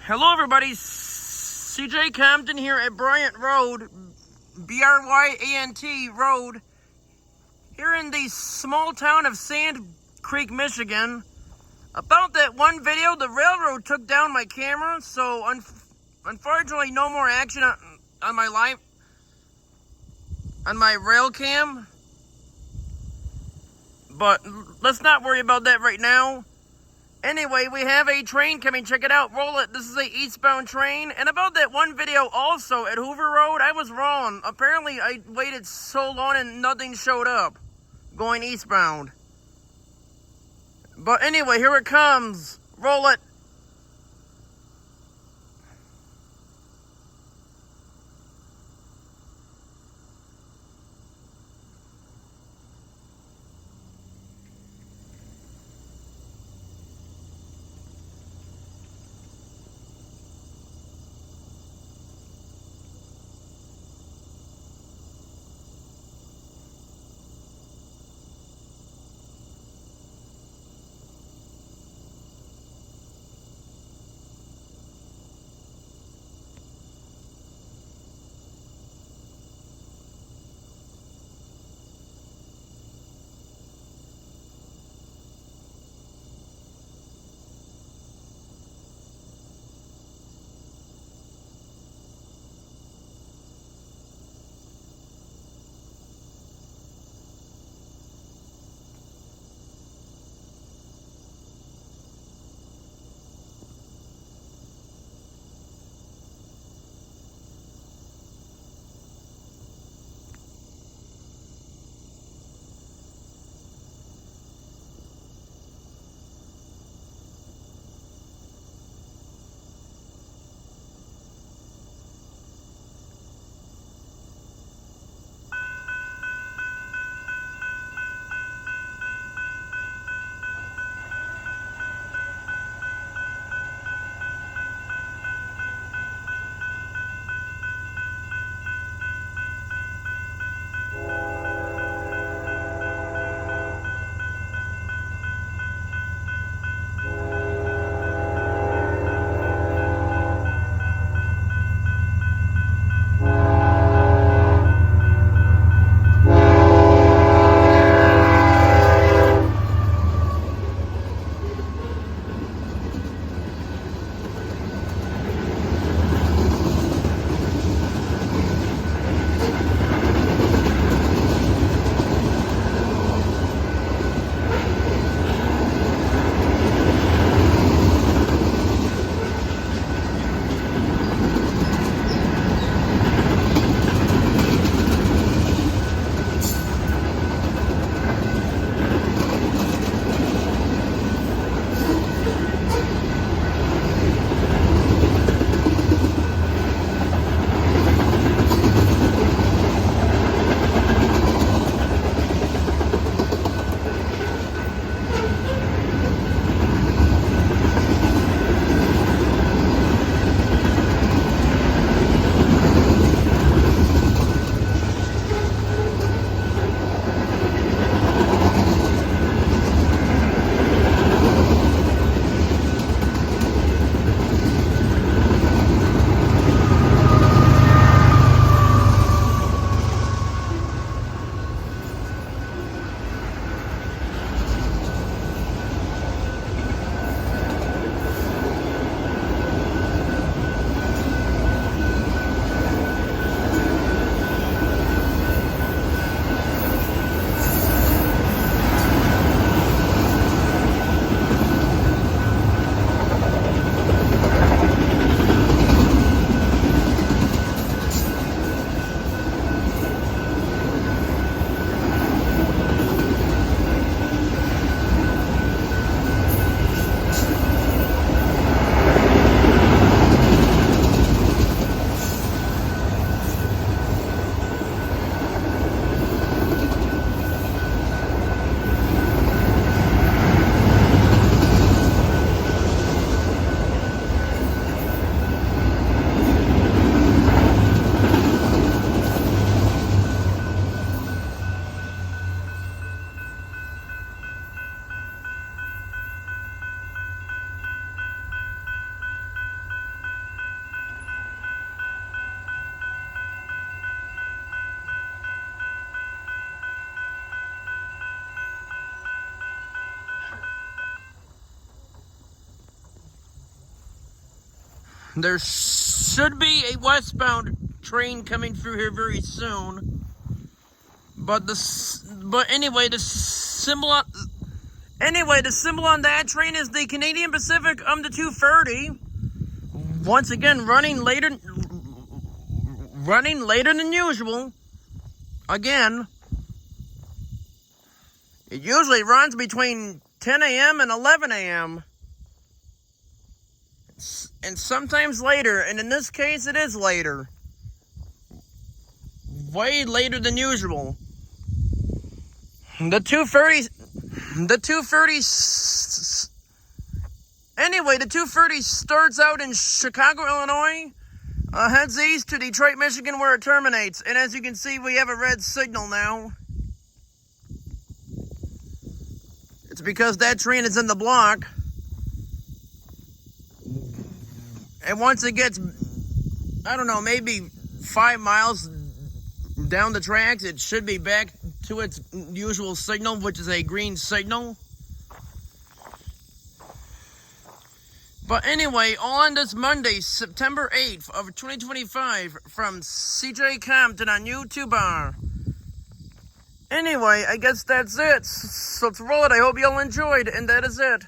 Hello everybody, CJ Compton here at Bryant Road, B-R-Y-A-N-T Road, here in the small town of Sand Creek, Michigan. About that one video, the railroad took down my camera, so unfortunately no more action on my rail cam. But let's not worry about that right now. Anyway, we have a train coming. Check it out. Roll it. This is a eastbound train. And about that one video also at Hoover Road, I was wrong. Apparently, I waited so long and nothing showed up going eastbound. But anyway, here it comes. Roll it. There should be a westbound train coming through here very soon. But anyway, the symbol on that train is the Canadian Pacific the 230. Once again, running later than usual. Again, it usually runs between 10 a.m. and 11 a.m. and sometimes later, and in this case, it is later. Way later than usual. The 230. Anyway, the 230 starts out in Chicago, Illinois, heads east to Detroit, Michigan, where it terminates. And as you can see, we have a red signal now. It's because that train is in the block. And once it gets, I don't know, maybe 5 miles down the tracks, it should be back to its usual signal, which is a green signal. But anyway, on this Monday, September 8th of 2025, from CJ Compton on YouTube. Anyway, I guess that's it. So let's roll it. I hope you all enjoyed, and that is it.